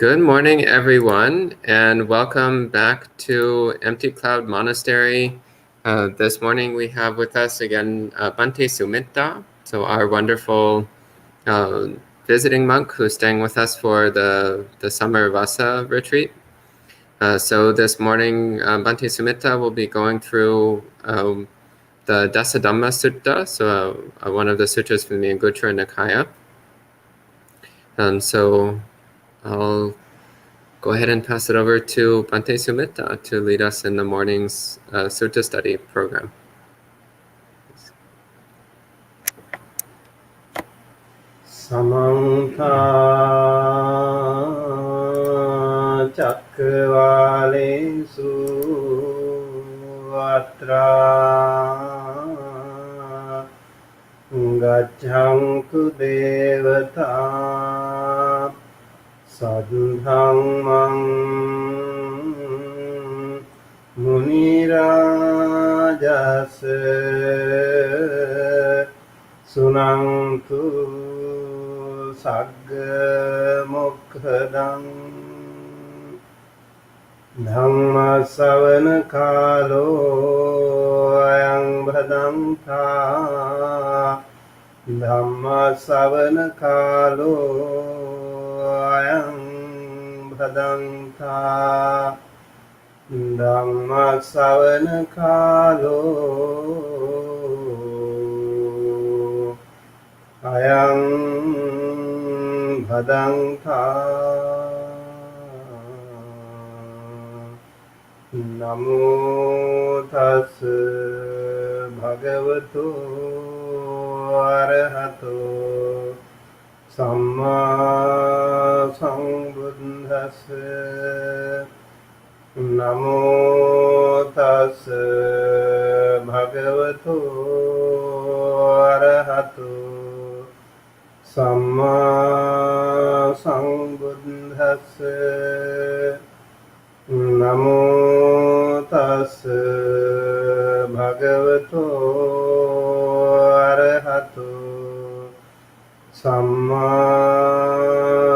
Good morning, everyone, and welcome back to Empty Cloud Monastery. This morning we have with us again Bhante Sumitta, so our wonderful visiting monk who's staying with us for the summer Vasa retreat. So this morning, Bhante Sumitta will be going through the Dasadhamma Sutta, so one of the sutras from the Anguttara Nikaya. So I'll go ahead and pass it over to Bhante Sumitta to lead us in the morning's sutta study program. Samantha Chakravalesu Atra Gachantu Devata Sadhamang Munirajase Sunantu Sagga Mokkhadan Dhamma Savana Kalo Ayang Bhadanta Dhamma Savana Kalo Ayang Bhadanta Dhamma Savana Kalo Ayang Bhadanta Namo Tassa Bhagavato Arahato Samma Sambuddhassa Namo Tassa Bhagavato Arahato Samma Sambuddhassa Namo Tassa Bhagavato Arahato Samma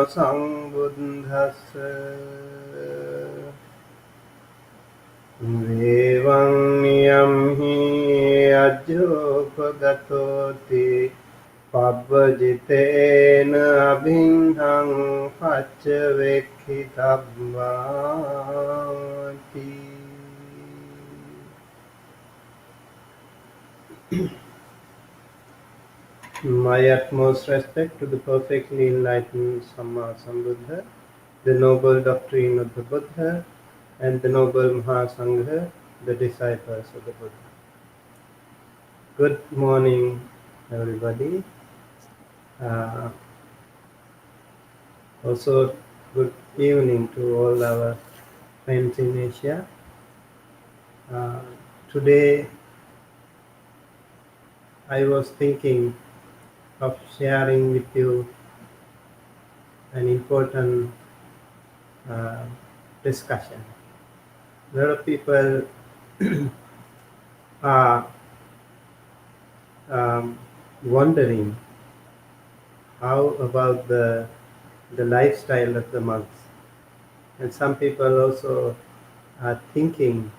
Sambuddhassa Evam yam hi ajyopagatoti Pabbajitena abhinhang paccavekhitabhati. My utmost respect to the perfectly enlightened Samma Sambuddha, the noble doctrine of the Buddha, and the noble Mahasangha, the disciples of the Buddha. Good morning, everybody. Also, good evening to all our friends in Asia. Today, I was thinking of sharing with you an important discussion. A lot of people are wondering how about the lifestyle of the monks, and some people also are thinking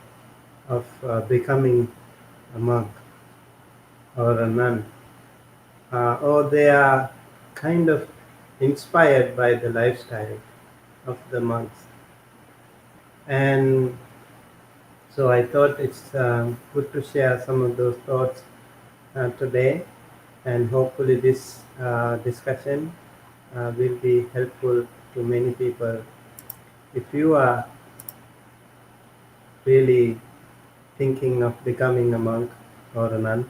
of becoming a monk or a nun, or they are kind of inspired by the lifestyle of the monks. And so I thought it's good to share some of those thoughts today, and hopefully this discussion will be helpful to many people. If you are really thinking of becoming a monk or a nun,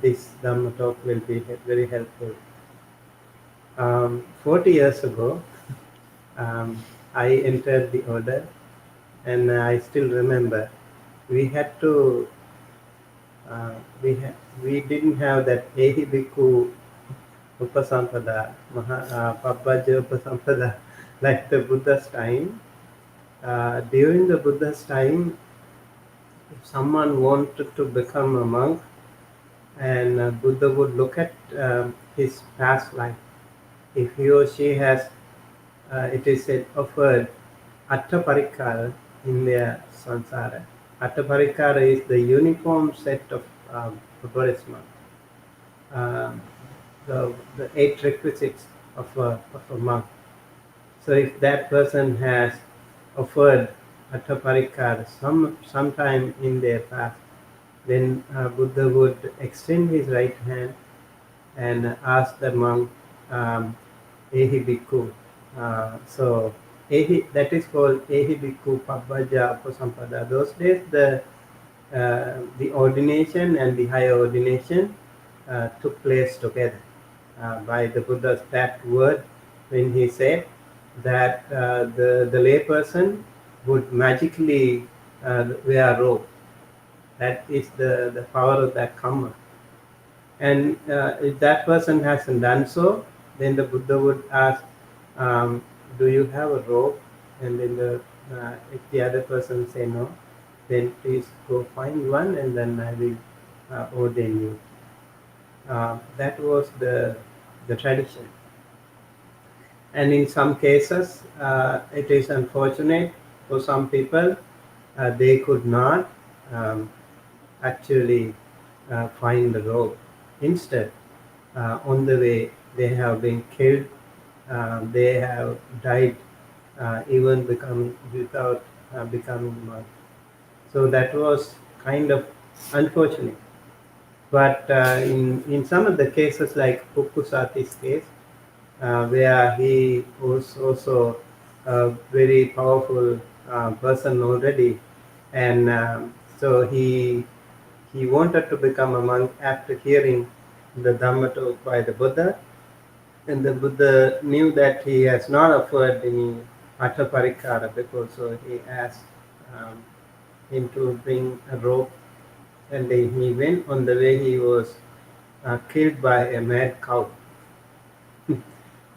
this Dhamma talk will be very helpful. 40 years ago, I entered the order, and I still remember we had to we didn't have that Ehi Bhikkhu Upasampada, Pabbajja Upasampada like the Buddha's time. During the Buddha's time, if someone wanted to become a monk, and Buddha would look at his past life. If he or she has it is said offered Attaparikara in their sansara. Attaparikara is the uniform set of Buddhism, um, the 8 requisites of a monk. So if that person has offered Attaparikara sometime in their past, then Buddha would extend his right hand and ask the monk, um, Ehi Bhikkhu. So that is called Ehi Bhikkhu Pabbaja Upasampada. Those days the ordination and the higher ordination took place together by the Buddha's that word when he said that the layperson would magically wear a robe. That is the power of that karma. And if that person hasn't done so, then the Buddha would ask, "Do you have a robe?" And then if the other person say no, then please go find one, and then I will ordain you. That was the tradition. And in some cases, it is unfortunate for some people they could not um, actually find the robe. Instead, on the way, they have been killed, they have died, even become without becoming monk. So that was kind of unfortunate. But in some of the cases, like Pukkusati's case, where he was also a very powerful person already, and so he wanted to become a monk after hearing the Dhamma talk by the Buddha, and the Buddha knew that he has not offered any Attaparikara before, so he asked him to bring a rope, and then he went. On the way, he was killed by a mad cow.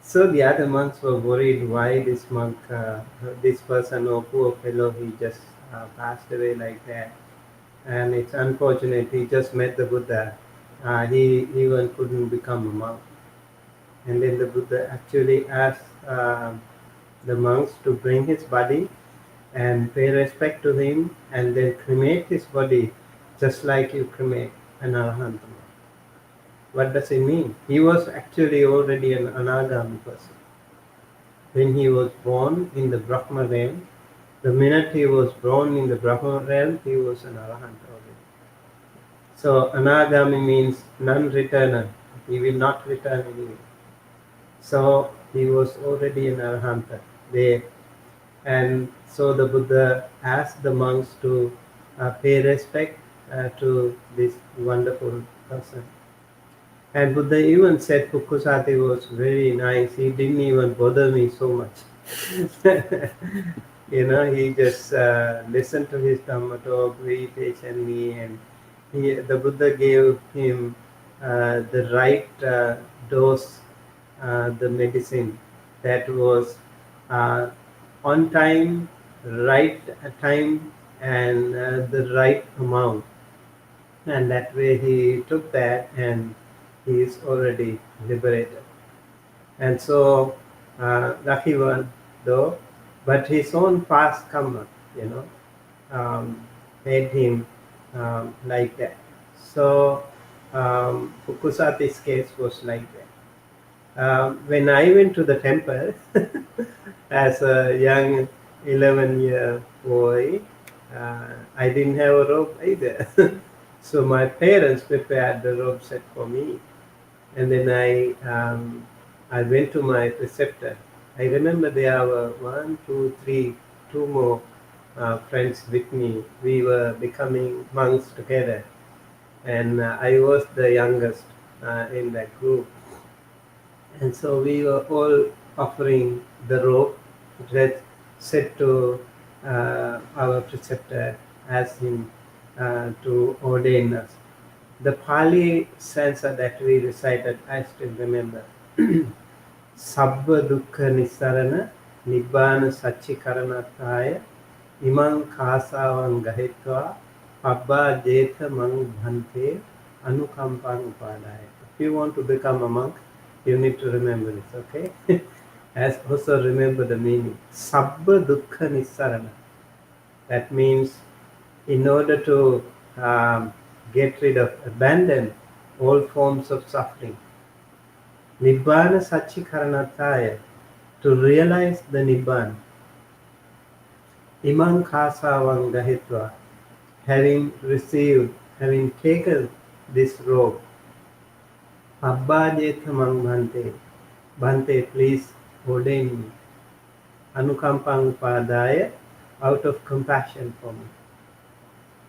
So the other monks were worried why this monk, this person, or poor fellow, he just passed away like that. And it's unfortunate, he just met the Buddha. He even couldn't become a monk. And then the Buddha actually asked the monks to bring his body and pay respect to him and then cremate his body just like you cremate an Arahant. What does it mean? He was actually already an Anagami person. When he was born in the Brahma realm, the minute he was born in the Brahma realm, he was an Arahant already. So Anagami means non-returner. He will not return anyway. So he was already an Arahanta there. And so the Buddha asked the monks to pay respect to this wonderful person. And Buddha even said Pukkusati was very nice. He didn't even bother me so much. He just listened to his Dhamma talk very patiently, and the Buddha gave him the right dose, the medicine that was uh, on time, right time, and the right amount. And that way he took that, and he is already liberated. And so, lucky one though, but his own past karma, you know, um, made him like that. So, Pukusati's case was like that. When I went to the temple as a young 11-year boy, I didn't have a robe either. So my parents prepared the robe set for me, and then I went to my preceptor. I remember there were one, two, three, two more friends with me. We were becoming monks together, and I was the youngest in that group. And so we were all offering the robe that said to our preceptor, asked him to ordain us. The Pali stanza that we recited, I still remember. Sabba dukkha nisarana nibbana saccikaranataya imang kasavan gahitva pabba jetha mang bhante anukampang upadaya. If you want to become a monk, you need to remember this, okay? As also remember the meaning. Sabba dukkha nissarana. That means in order to get rid of, abandon all forms of suffering. Nibbana Satchikaranataya, to realize the Nibbana. Imam Khasavang Gahitva, having received, having taken this robe. Pabbajethamang Bhante, Bhante, please ordain me. Anukampang Upadaya, out of compassion for me.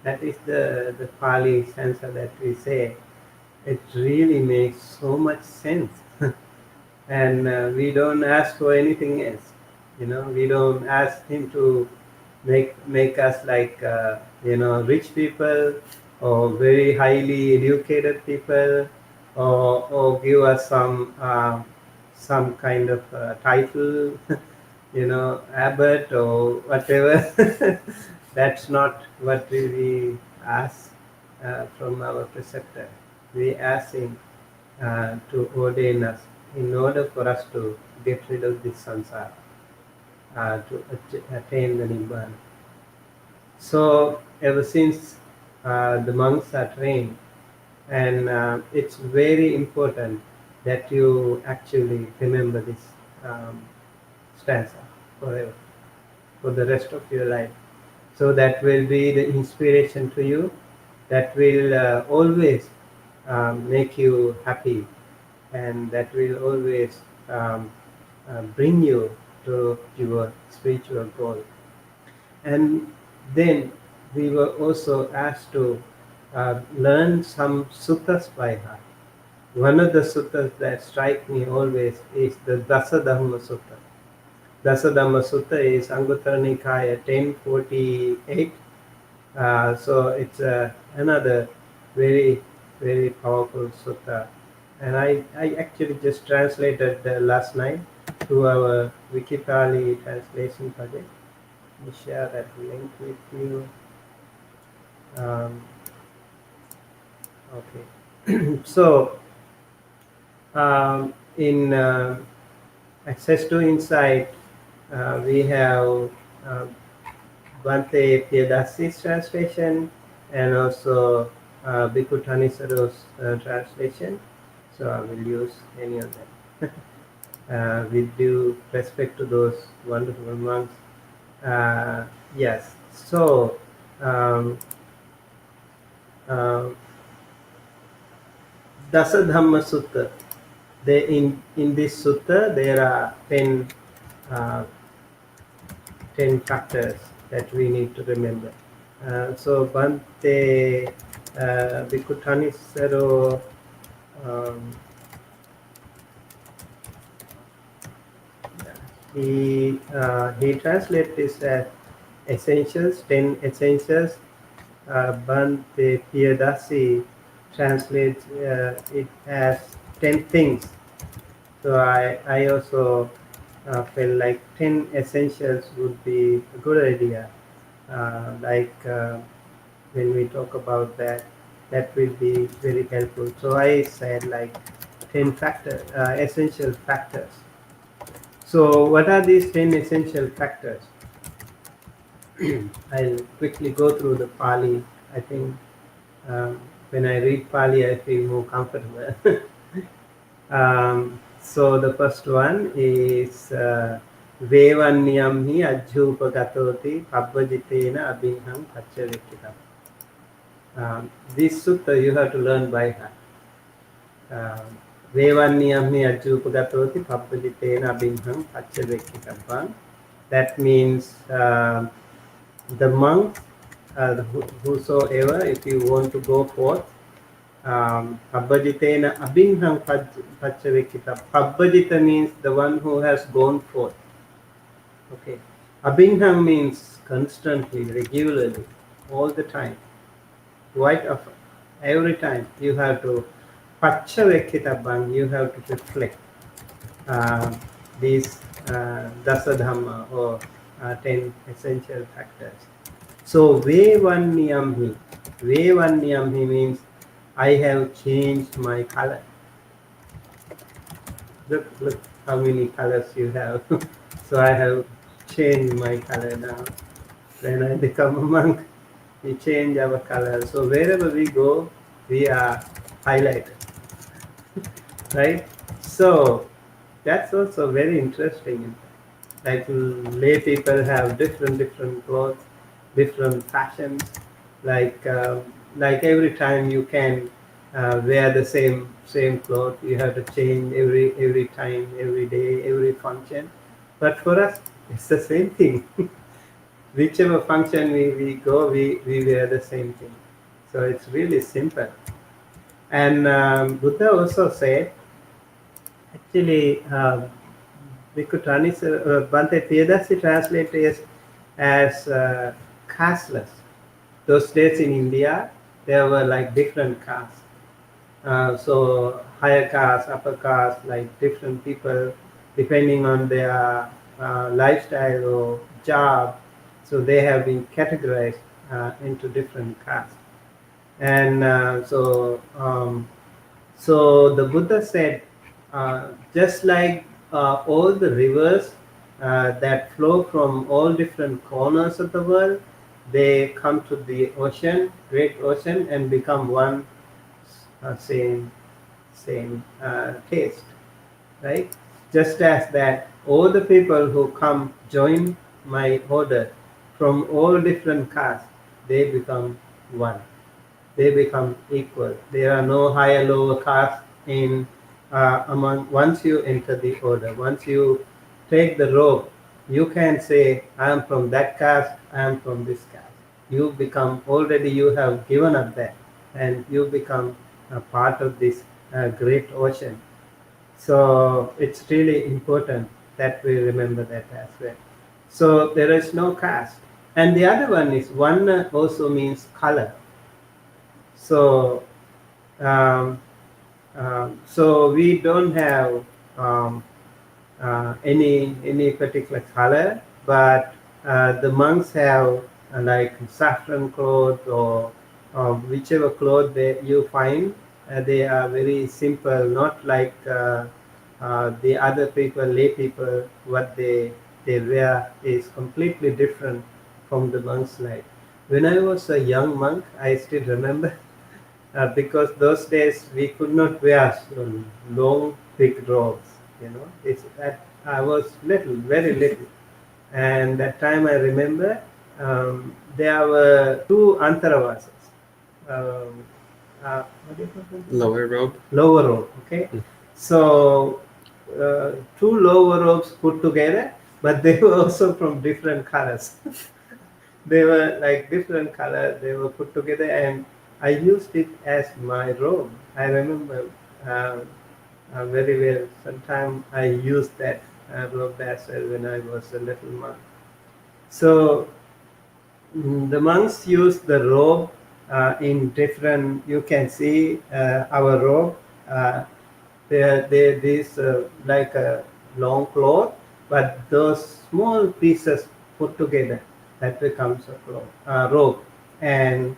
That is the Pali stanza that we say. It really makes so much sense. And we don't ask for anything else. We don't ask him to make us like rich people or very highly educated people, or give us some kind of title, abbot or whatever. That's not what we ask from our preceptor. We ask him to ordain us in order for us to get rid of this samsara, to attain the Nibbana. So ever since the monks are trained, and it's very important that you actually remember this um, stanza forever, for the rest of your life. So that will be the inspiration to you, that will always make you happy, and that will always bring you to your spiritual goal. And then we were also asked to learn some suttas by heart. One of the suttas that strike me always is the Dasadhamma Sutta. Dasadhamma Sutta is Anguttara Nikaya 1048. So it's another very, very powerful sutta. And I actually just translated last night to our Wikipali translation project. Let me share that link with you. Okay. So in Access to Insight, we have Bhante Piyadasi's translation, and also Bhikkhu Thanisaro's translation. So I will use any of them. With due respect to those wonderful monks. Yes. So Dasadhamma Sutta. In this sutta there are 10 factors that we need to remember. So Bhante Bhikkhu Thanisaro he translates this as essentials, 10 essentials. Bhante Piyadasi translates it as 10 things. So I also felt like 10 essentials would be a good idea. When we talk about that, that will be very helpful. So I said like 10 essential factors. So what are these 10 essential factors? I'll quickly go through the Pali. I think when I read Pali, I feel more comfortable. So the first one is Vevanyam hi ajjupagatoti pabbajitena abhinham pacchavikitam. This sutta you have to learn by heart. Vevanyam hi ajjupagatoti pabbajitena abhinham pacchavikitam. That means the monk, whosoever, if you want to go forth, Pabbajitena abhinham pacchavikita. Pabbajita means the one who has gone forth. Okay. Abhinham means constantly, regularly, all the time, quite often. Every time you have to pacchavikita, you have to reflect these dasadhamma, or 10 essential factors. So Vevanyamhi. Vevanyamhi means I have changed my color. look how many colors you have. So I have changed my color now. When I become a monk, we change our color. So wherever we go, we are highlighted, right? So that's also very interesting. Like lay people have different clothes, different fashions. Like uh, like every time you can wear the same clothes, you have to change every time, every day, every function. But for us, it's the same thing. Whichever function we go, we wear the same thing. So it's really simple. And Buddha also said, actually, we could Bhante Piyadasi translate it as casteless. Those days in India, there were like different castes. So higher caste, upper caste, like different people, depending on their lifestyle or job. So they have been categorized into different castes. And so the Buddha said, just like all the rivers that flow from all different corners of the world, they come to the ocean, great ocean, and become one same taste, right? Just as that all the people who come join my order from all different castes, they become one. They become equal. There are no higher lower castes in among. Once you enter the order, once you take the robe, you can say, I am from that caste, I am from this caste. You become, already you have given up that, and you become a part of this great ocean. So it's really important that we remember that as well. So there is no caste. And the other one is one also means color. So um, so we don't have um, any particular color, but the monks have like saffron cloth or whichever cloth you find. They are very simple, not like the other people, lay people. What they wear is completely different from the monk's life. When I was a young monk, I still remember because those days we could not wear long, big robes. It's that I was little, very little, and that time I remember there were two antaravasas. Um, what do you call them? Lower robe. Lower robe. Okay, so two lower robes put together, but they were also from different colors. They were like different color. They were put together, and I used it as my robe. I remember uh, very well. Sometime I used that robe as well when I was a little monk. So the monks use the robe in different. You can see our robe. Uh, they this like a long cloth, but those small pieces put together that becomes a robe, and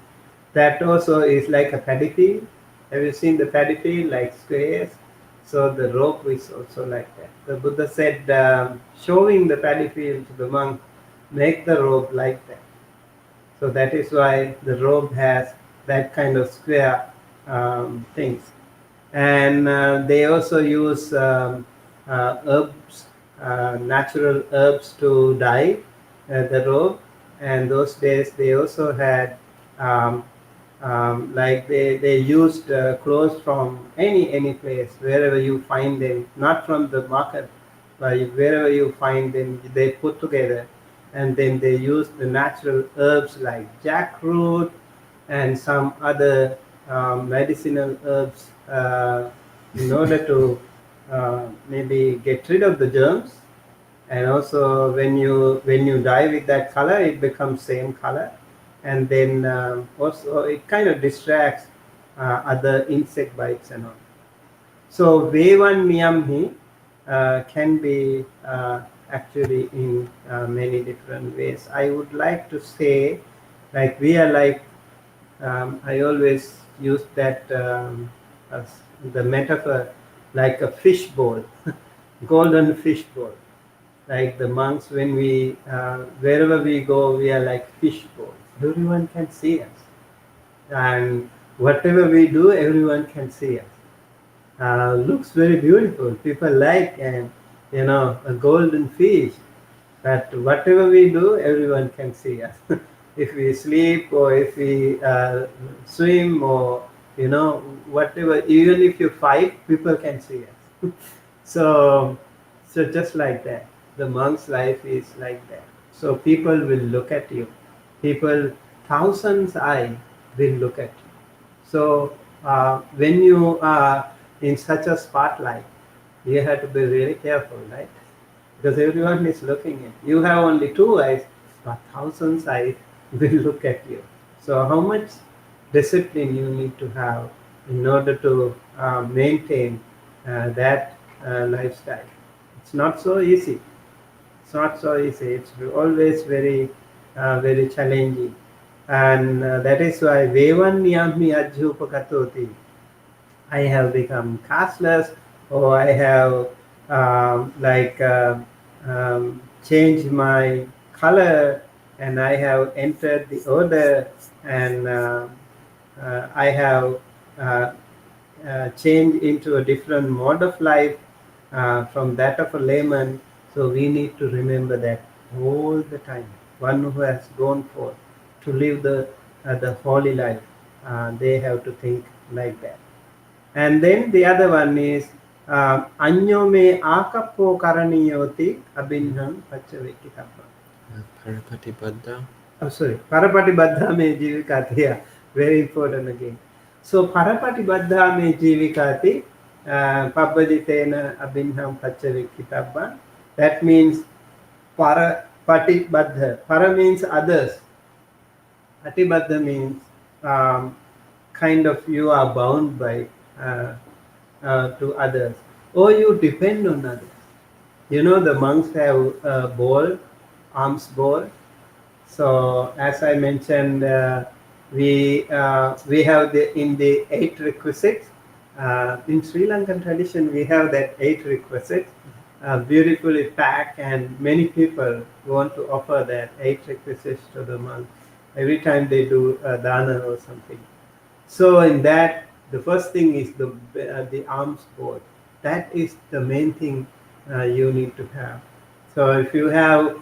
that also is like a paddy field. Have you seen the paddy field like squares? So the robe is also like that. The Buddha said, showing the paddy field to the monk, make the robe like that. So that is why the robe has that kind of square things. And they also use herbs, natural herbs to dye the robe. And those days they also had um, like they used clothes from any place wherever you find them, not from the market, but wherever you find them, they put together, and then they use the natural herbs like jackroot and some other medicinal herbs in order to maybe get rid of the germs. And also when you dye with that color, it becomes same color, and then also it kind of distracts other insect bites and all. So Vevan Miyamhi can be actually in many different ways. I would like to say, like we are like, I always use that as the metaphor, like a fish bowl. golden fish bowl. Like the monks, when we wherever we go, we are like fish bowls. Everyone can see us, and whatever we do, everyone can see us. Looks very beautiful. People like, and a golden fish. That whatever we do, everyone can see us. If we sleep or if we swim or whatever, even if you fight, people can see us. So, so just like that, the monk's life is like that. So people will look at you. People, thousands eye will look at you. So when you are in such a spotlight, you have to be really careful, right? Because everyone is looking at you. You have only two eyes, but thousands eyes will look at you. So how much discipline you need to have in order to maintain that lifestyle? It's not so easy. It's not so easy. It's always very challenging, and that is why Vevan Niyami Ajupakatoti. I have become cashless, or I have changed my color, and I have entered the order, and I have uh, changed into a different mode of life from that of a layman. So we need to remember that all the time. One who has gone forth to live the holy life, they have to think like that. And then the other one is Anyome Akapo Karaniyoti Abhinham Pachavikitapa. Parapati Buddha. Oh, sorry. Parapati Baddha Me Jivikati. Yeah, very important again. So, Parapati Baddha Me Jivikati Pabbajitena Abhinham Pachavikitapa. That means Parapati Baddha. Para means others. Atibadha means um, kind of you are bound by uh, to others, or you depend on others. The monks have a bowl, alms bowl. So as I mentioned, we have in the 8 requisites. In Sri Lankan tradition, we have that 8 requisites, beautifully packed, and many people want to offer that 8 requisites to the monk every time they do dana or something. So in that, the first thing is the arms board. That is the main thing you need to have. So if you have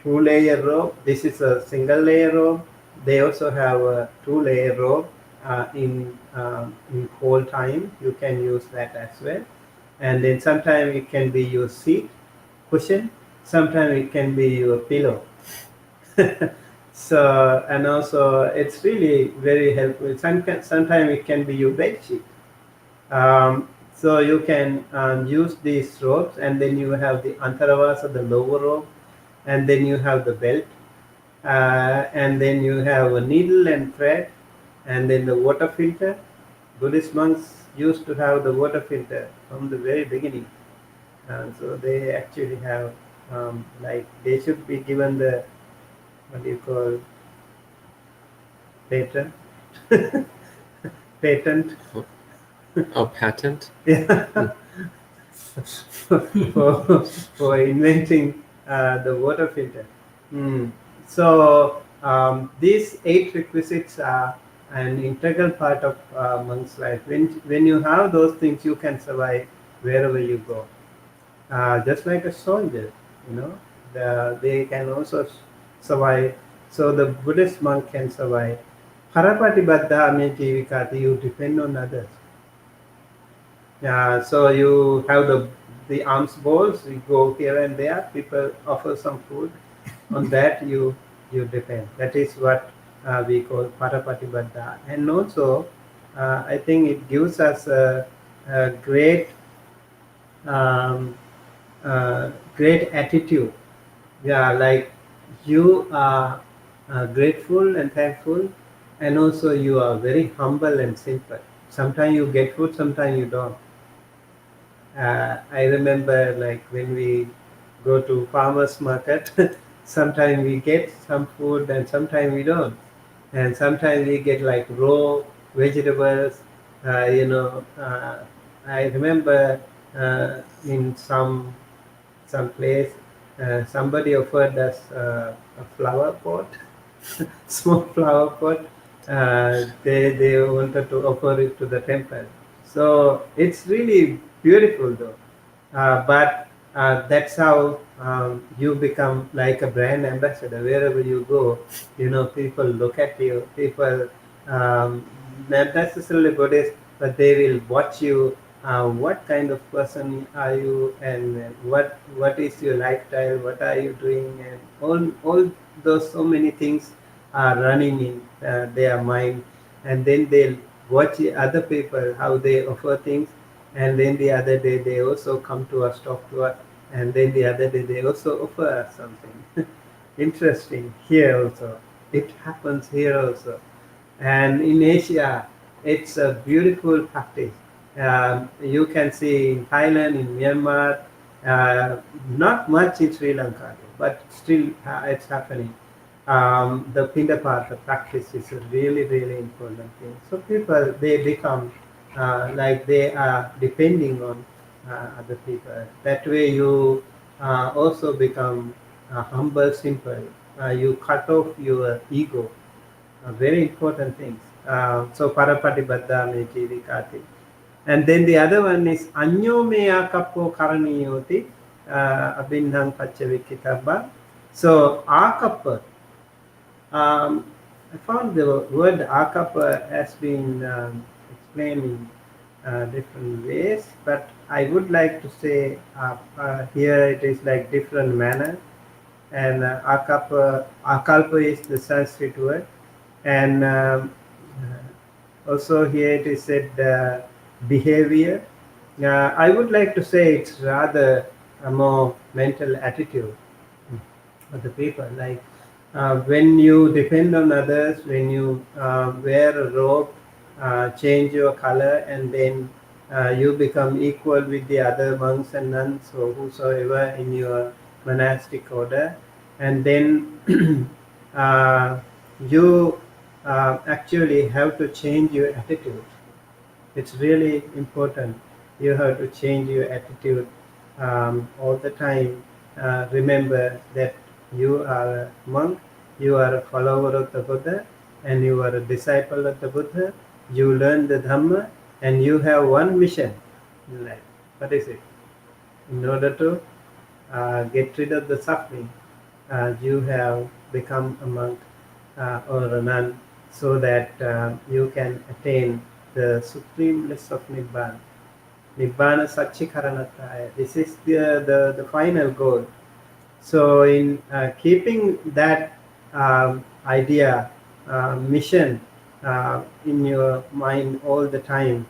two-layer robe, this is a single-layer robe. They also have a two-layer robe in cold time. You can use that as well. And then sometimes it can be your seat cushion. Sometimes it can be your pillow. So, and also it's really very helpful. Sometimes it can be your bed sheet. So you can use these ropes, and then you have the antaravasa, the lower rope, and then you have the belt, and then you have a needle and thread, and then the water filter. Buddhist monks used to have the water filter from the very beginning. So they actually have, like, they should be given the, what do you call, patent? Patent. Oh, patent? Yeah. for inventing the water filter. So these 8 requisites are an integral part of monk's life. When you have those things, you can survive wherever you go. Just like a soldier, they can also survive. So the Buddhist monk can survive. Parapatibaddha ame jivikati, you depend on others. So you have the alms bowls. You go here and there. People offer some food. On that you depend. That is what we call parapatibadda. And also, I think it gives us a um, great attitude. Yeah, like you are grateful and thankful, and also you are very humble and simple. Sometimes you get food, sometimes you don't. I remember, like, when we go to farmers market, sometimes we get some food and sometimes we don't. And sometimes we get like raw vegetables. Uh, you know, uh, I remember in some place. Somebody offered us a flower pot, small flower pot. They wanted to offer it to the temple. So it's really beautiful though. But that's how you become like a brand ambassador. Wherever you go, people look at you. People, um, not necessarily Buddhist, but they will watch you. What kind of person are you, and what is your lifestyle? What are you doing? And all those so many things are running in their mind, and then they'll watch other people how they offer things, and then the other day they also come to us, talk to us, and then the other day they also offer us something. Interesting here also. It happens here also. And in Asia, it's a beautiful practice. You can see in Thailand, in Myanmar, uh, not much in Sri Lanka, but still it's happening. The Pindapata practice is a really, really important thing. So people, they become like they are depending on other people. That way you also become humble, simple. You cut off your ego, very important things. So parapatibadda me jivikati. And then the other one is anyo meya kapo karaniyoti abhinham pachavikitaba. So akapa, I found the word akapa has been explained in different ways, but I would like to say here it is like different manner. And akalpa is the Sanskrit word, and also here it is said behavior. I would like to say it's rather a more mental attitude of the people. Like when you depend on others, when you wear a robe, change your color, and then you become equal with the other monks and nuns or whosoever in your monastic order, and then you actually have to change your attitude. It's really important. You have to change your attitude all the time. Remember that you are a monk, you are a follower of the Buddha, and you are a disciple of the Buddha. You learn the Dhamma, and you have one mission in life. What is it? In order to get rid of the suffering, you have become a monk or a nun, so that you can attain the supreme bliss of Nibbana. Nibbana Satchikaranataya. This is the final goal. So, in keeping that idea, mission in your mind all the time,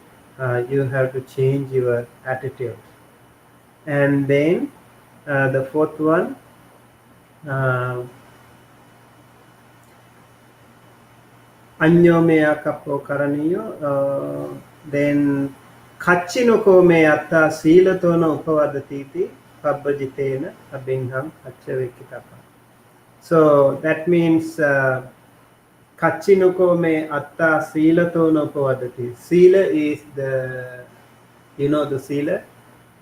you have to change your attitude. And then the fourth one, uh, Anyomeya kapo karaniyo, then kachinoko me atta silatona upavadati pabbajitena abhingham achavekitapa. So that means kachinoko me atta silatona upavadati. Sila is the sila,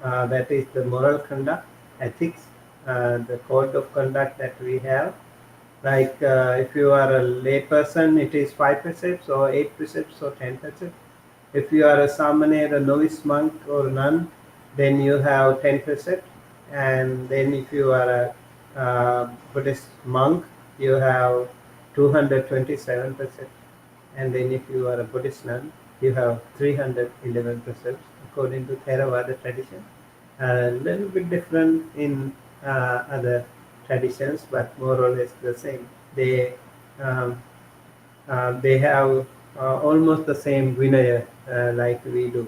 that is the moral conduct, ethics, the code of conduct that we have. Like if you are a lay person, it is 5 precepts or 8 precepts or 10 precepts. If you are a samaner, a novice monk or nun, then you have 10 precepts. And then if you are a Buddhist monk, you have 227 precepts. And then if you are a Buddhist nun, you have 311 precepts according to Theravada tradition. A little bit different in other traditions, but more or less the same. Um, they have almost the same vinaya like we do,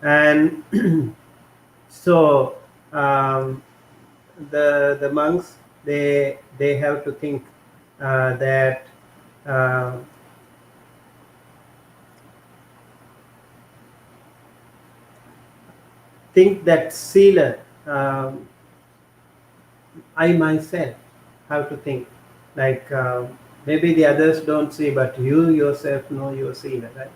and so the monks, they have to think that uh, sila, I myself have to think, like maybe the others don't see, but you yourself know your sila, right?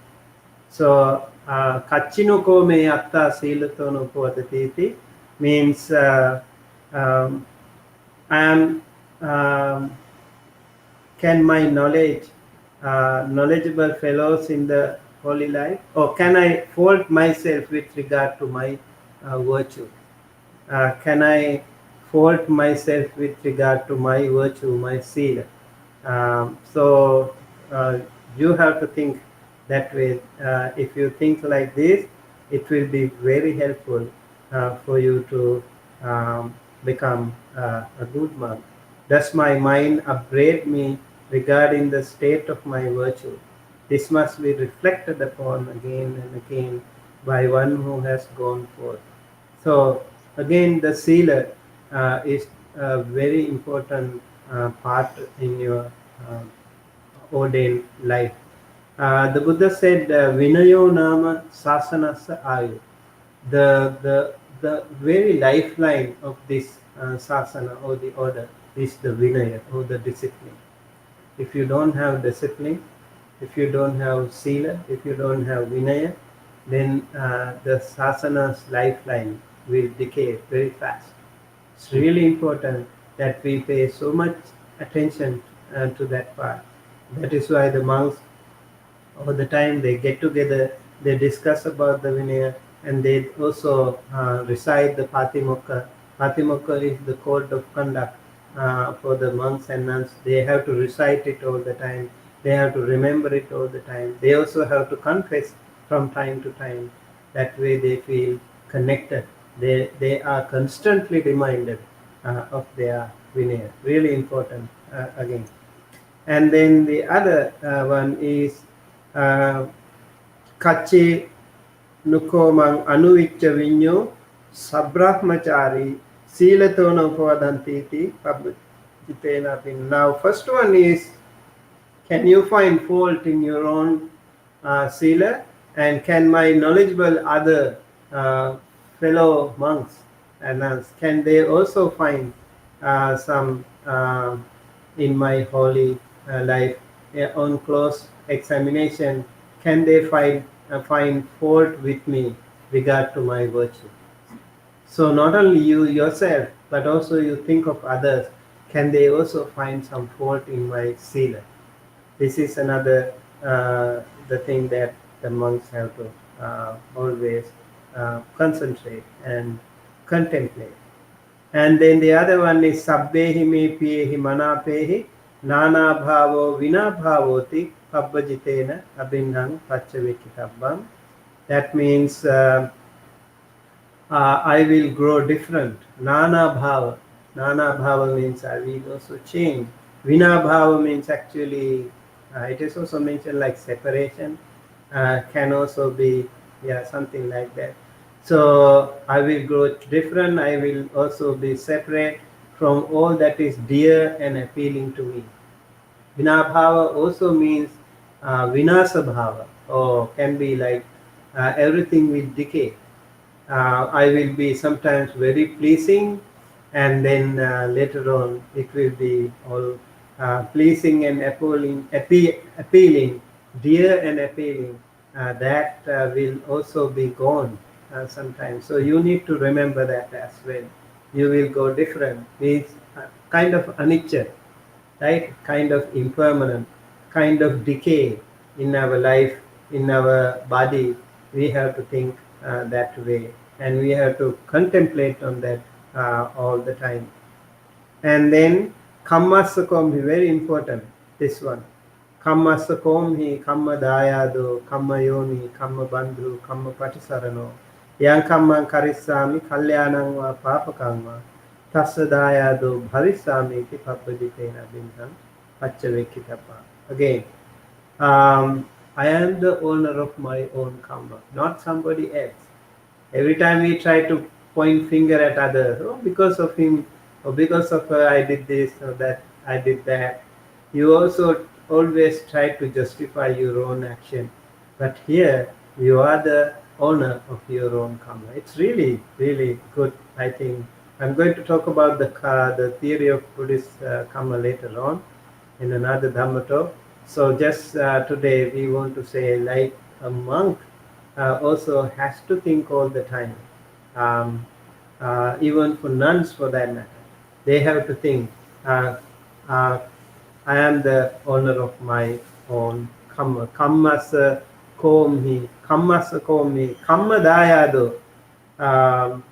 So Kachinoko me atta silatono podatiti means um, I am can my knowledgeable fellows in the holy life, or can I fault myself with regard to my virtue? Can I fault myself with regard to my virtue, my seal? So you have to think that way. If you think like this, it will be very helpful for you to become a good monk. Does my mind upbraid me regarding the state of my virtue? This must be reflected upon again and again by one who has gone forth. So again, the sealer is a very important part in your uh, ordained life. The Buddha said, "Vinayo nama sasanasa ayu." The very lifeline of this sasana or the order is the vinaya or the discipline. If you don't have discipline, if you don't have sila, if you don't have vinaya, then the sasana's lifeline will decay very fast. It's really important that we pay so much attention to that part. That is why the monks all the time they get together, they discuss about the Vinaya, and they also recite the Patimokkha. Patimokkha is the code of conduct for the monks and nuns. They have to recite it all the time. They have to remember it all the time. They also have to confess from time to time. That way they feel connected. They are constantly reminded of their Vinaya. Really important again. And then the other one is uh, Kache Nukomang Anuviccha Vinyo Sabrahmachari Silatono Povadantiti Pabjitena Pin. Now, first one is, can you find fault in your own sila? And can my knowledgeable other fellow monks and nuns, can they also find some in my holy life on close examination? Can they find fault with me regard to my virtue? So not only you yourself, but also you think of others. Can they also find some fault in my sila? This is another the thing that the monks have to always concentrate and contemplate. And then the other one is sabbehi me piyehi manapehi nana bhavo vina bhavoti pabbajitena abhinnang pachavikitabbam. That means I will grow different. Nana bhava. Nana bhava means I will also change. Vina bhava means actually, it is also mentioned like separation. Can also be, yeah, something like that. So I will grow different. I will also be separate from all that is dear and appealing to me. Vinabhava also means vinasa bhava, or can be like everything will decay. I will be sometimes very pleasing, and then later on it will be all pleasing and appealing, dear and appealing. That will also be gone sometimes. So you need to remember that as well. You will go different. Means kind of anicca, right? Kind of impermanent, kind of decay in our life, in our body. We have to think that way, and we have to contemplate on that all the time. And then kammasakom is very important. This one, kammasakom hi kamma dayado, kamma yoni, kamma bandhu, kamma patisarano. Yang kammang karissami kalyanang va papakang va tassa dayado bhavisami iti pappajitena bindham paccavekitappa. Again, I am the owner of my own karma, not somebody else. Every time we try to point finger at others, oh, because of him, or because of her, I did this or that, I did that. You also always try to justify your own action. But here, you are the owner of your own karma. It's really, really good, I think. I'm going to talk about the theory of Buddhist karma later on in another Dhamma talk. So just today we want to say, like a monk, also has to think all the time. Um, Even for nuns, for that matter, they have to think. Uh, uh, I am the owner of my own kamma. Kammasa komi, kammasa komi, kamma dayado. Um,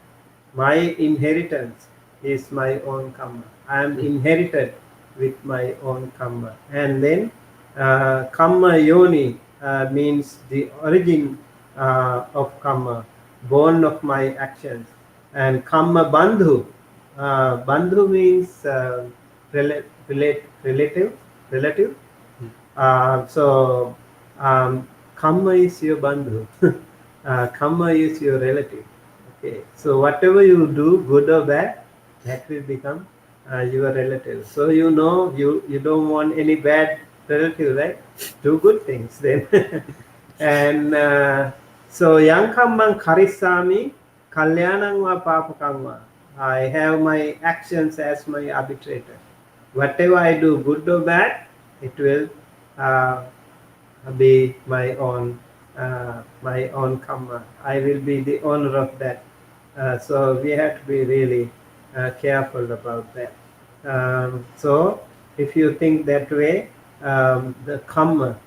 my inheritance is my own karma. I am inherited with my own karma. And then karma yoni means the origin of karma, born of my actions. And karma bandhu, bandhu means relative. So karma is your bandhu. Karma is your relative. Okay, so whatever you do, good or bad, that will become your relative. So you don't want any bad relative, right? Do good things then. And so yang kammang karisami kalyanang wa papakam wa. I have my actions as my arbitrator. Whatever I do, good or bad, it will uh, be my own karma. I will be the owner of that. So we have to be really careful about that. So if you think that way, the karma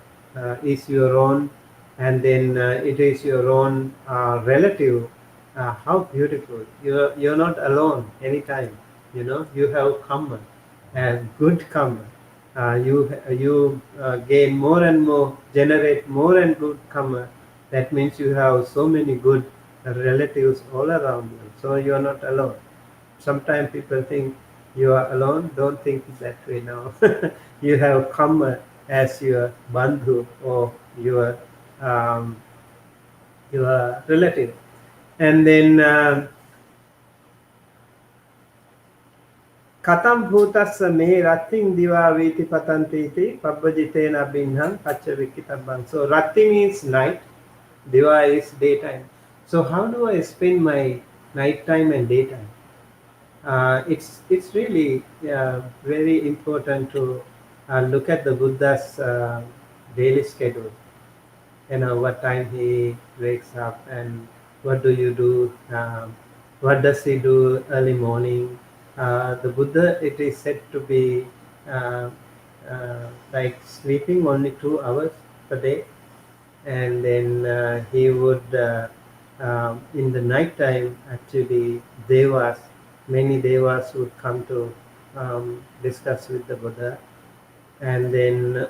is your own, and then it is your own relative. How beautiful! You're not alone anytime. You have karma, and good karma. You gain more and more, generate more and good karma. That means you have so many good relatives all around you. So you are not alone. Sometimes people think you are alone. Don't think that way now. You have karma as your bandhu or um, your relative. And then Katam bhutassa me rating diva viti patantiti pabbajitena binham pachavikitabang. So rati means night, diva is daytime. So how do I spend my nighttime and daytime? It's really very important to look at the Buddha's daily schedule. What time he wakes up and what do you do, what does he do early morning. The Buddha, it is said to be uh, like sleeping only 2 hours per day, and then he would in the night time, actually, devas, many devas would come to discuss with the Buddha. And then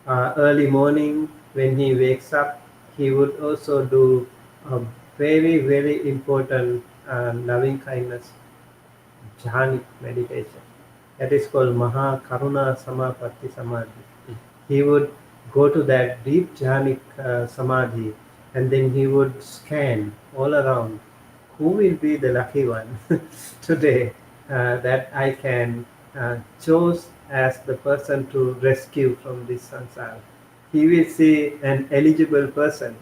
early morning when he wakes up, he would also do a very, very important loving kindness jhanic meditation. That is called Maha Karuna Samapatti Samadhi. He would go to that deep jhanic samadhi, and then he would scan all around who will be the lucky one today that I can choose as the person to rescue from this samsara. He will see an eligible person.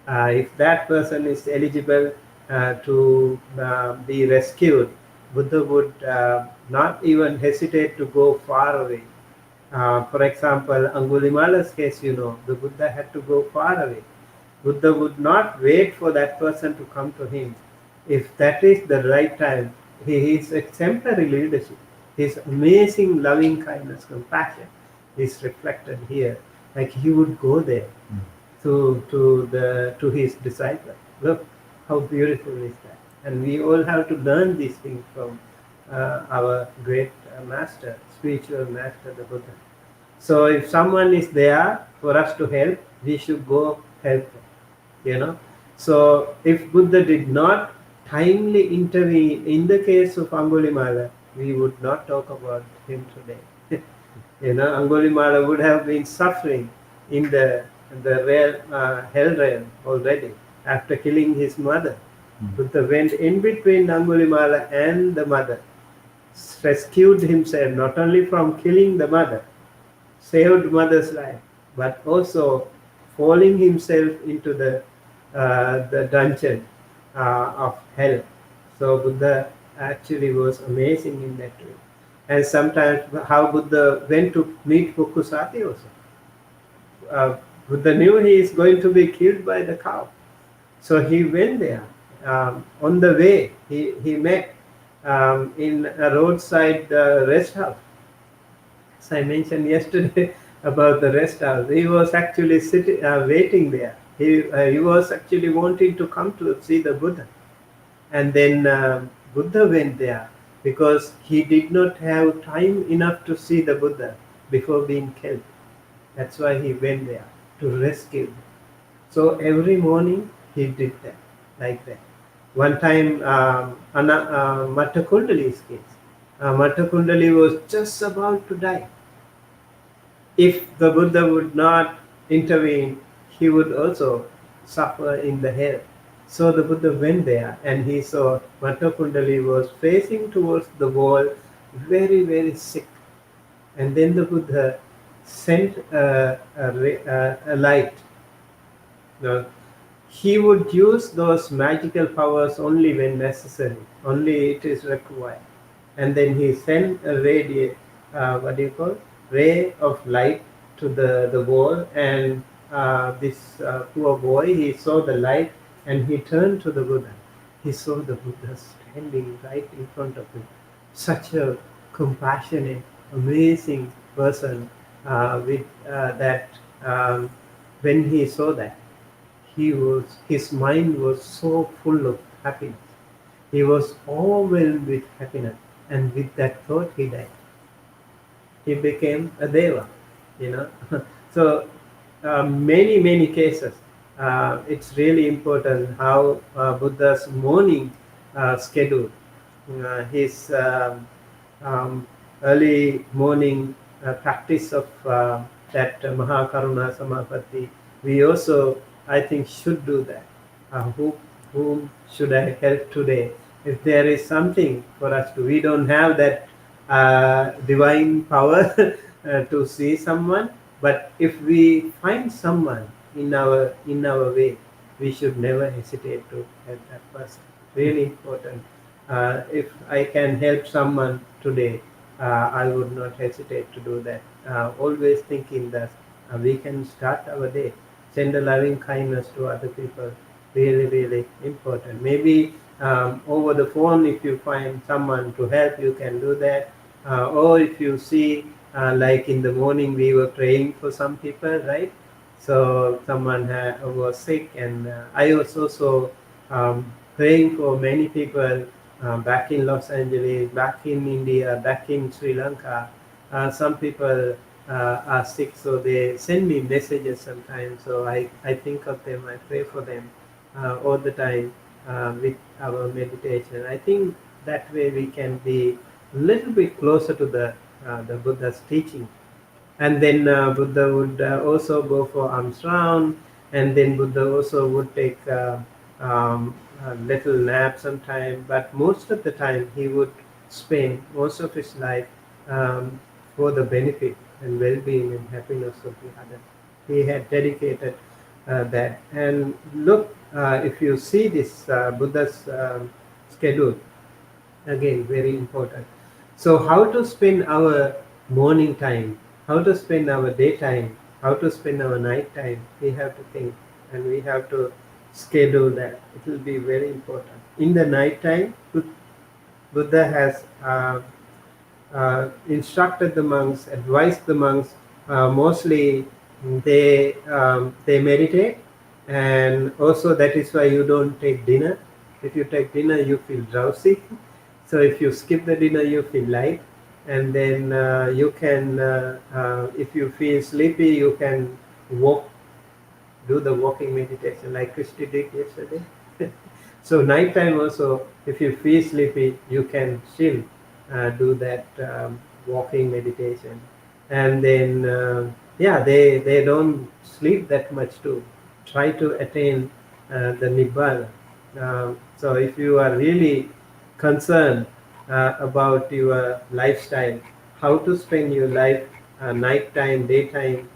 If that person is eligible to be rescued, Buddha would not even hesitate to go far away. For example, Angulimala's case, the Buddha had to go far away. Buddha would not wait for that person to come to him. If that is the right time, his exemplary leadership, his amazing loving kindness, compassion is reflected here. Like he would go there to his disciple. Look how beautiful is that. And we all have to learn these things from our great master, spiritual master, the Buddha. So if someone is there for us to help, we should go help them. So if Buddha did not timely intervene in the case of Angulimala, we would not talk about him today. Angulimala would have been suffering in the hell realm already after killing his mother. Buddha went in between Angulimala and the mother, rescued himself not only from killing the mother, saved mother's life, but also falling himself into the dungeon of hell. So Buddha actually was amazing in that way. And sometimes how Buddha went to meet Pukusati also. Buddha knew he is going to be killed by the cow. So he went there. On the way, he met in a roadside rest house. As I mentioned yesterday about the rest house, he was actually sitting, waiting there. He was actually wanting to come to see the Buddha. And then Buddha went there because he did not have time enough to see the Buddha before being killed. That's why he went there to rescue him. So every morning he did that, like that. One time, Mata Kundali's case. Mata Kundali was just about to die. If the Buddha would not intervene, he would also suffer in the hell. So the Buddha went there and he saw Mata Kundali was facing towards the wall, very, very sick. And then the Buddha sent a light. Now, he would use those magical powers only when necessary, only it is required. And then he sent a what do you call, ray of light to the wall, and this poor boy, he saw the light and he turned to the Buddha. He saw the Buddha standing right in front of him. Such a compassionate, amazing person with that when he saw that, his mind was so full of happiness. He was overwhelmed with happiness, and with that thought he died. He became a deva, you know. So many cases. It's really important how Buddha's morning schedule, his early morning practice of that Mahakaruna Samapatti. We also, I think, should do that. Whom should I help today? If there is something for us to, we don't have that divine power to see someone, but if we find someone in our way, we should never hesitate to help that person. Really important. If I can help someone today, I would not hesitate to do that. Always thinking that we can start our day, send a loving kindness to other people. Really, really important. Maybe over the phone, if you find someone to help, you can do that. Or if you see, like in the morning, we were praying for some people, right? So someone was sick, and I was also praying for many people back in Los Angeles, back in India, back in Sri Lanka. Some people are sick, so they send me messages sometimes. So I think of them, I pray for them all the time with our meditation. I think that way we can be a little bit closer to the Buddha's teaching. And then Buddha would also go for alms round, and then Buddha also would take a little nap sometime, but most of the time he would spend most of his life for the benefit and well-being and happiness of the others. He had dedicated that. And look, if you see this Buddha's schedule, again, very important. So how to spend our morning time, how to spend our daytime, how to spend our night time, we have to think, and we have to schedule that. It will be very important. In the night time, Buddha has instructed the monks, advised the monks. Mostly they meditate, and also that is why you don't take dinner. If you take dinner, you feel drowsy. So if you skip the dinner, you feel light, and then you can, if you feel sleepy, you can walk, do the walking meditation like Christy did yesterday. So nighttime also, if you feel sleepy, you can still do that walking meditation. And then yeah, they don't sleep that much too. Try to attain the nibbana. So if you are really concerned about your lifestyle, how to spend your life, nighttime, daytime,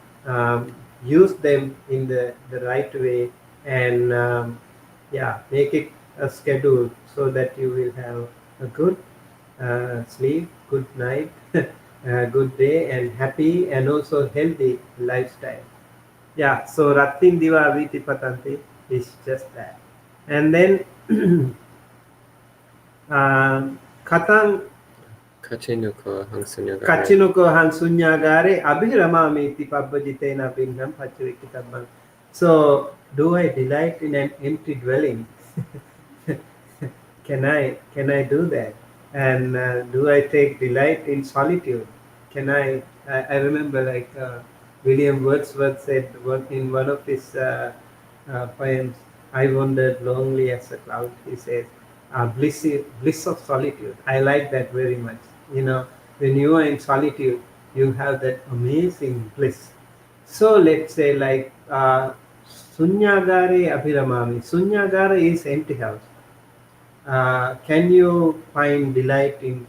use them in the right way, and yeah, make it a schedule so that you will have a good sleep, good night, good day, and happy and also healthy lifestyle. Yeah, so Rattin Diva Viti Patanti is just that. And then Katan Kachinuko Hangsunyagare. Kachinuko Hansunyagare Abhiramamiti Pabbajitena Bingham Pachurikitabang. So, do I delight in an empty dwelling? Can I do that? And do I take delight in solitude? I remember like William Wordsworth said in one of his poems, I wandered lonely as a cloud. He says, bliss of solitude. I like that very much. You know, when you are in solitude, you have that amazing bliss. So let's say like Sunyagare Abhiramami. Sunyagara is empty house. Can you find delight in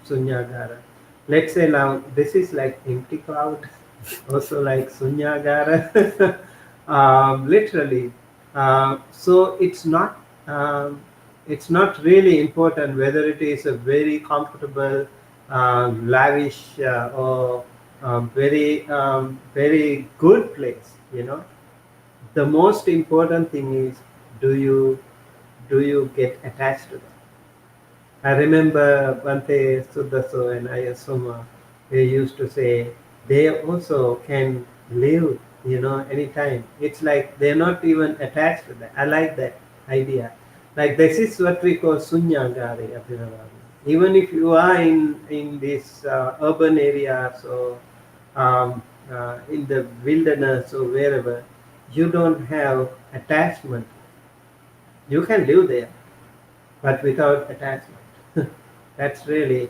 Sunyagara? Let's say now this is like empty cloud, also like Sunyagara, literally. So it's not really important whether it is a very comfortable, lavish, or very good place. You know, the most important thing is do you do you get attached to them? I remember Bhante Sudaso and Ayasuma, they used to say they also can live, anytime. It's like they're not even attached to that. I like that idea. Like this is what we call sunyagari abhiravami. Even if you are in these urban areas or in the wilderness or wherever, you don't have attachment. You can live there but without attachment. That's really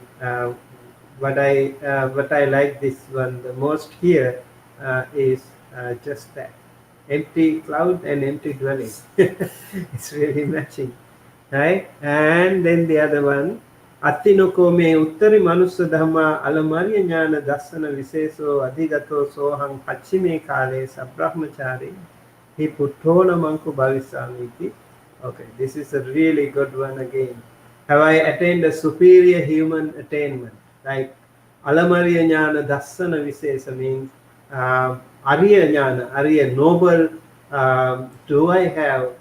what I like this one the most here is just that empty cloud and empty dwelling. It's really matching, right? And then the other one, Attinoko me uttari manussa dhamma alamarya jnana dassana viseso adhigato sohang pachime kale sabrahmachari he puttona manku bhavisamiti. Okay, this is a really good one again. Have I attained a superior human attainment? Like Alamariya Jnana Dassana Visesa means Arya Jnana, Arya noble. Do I have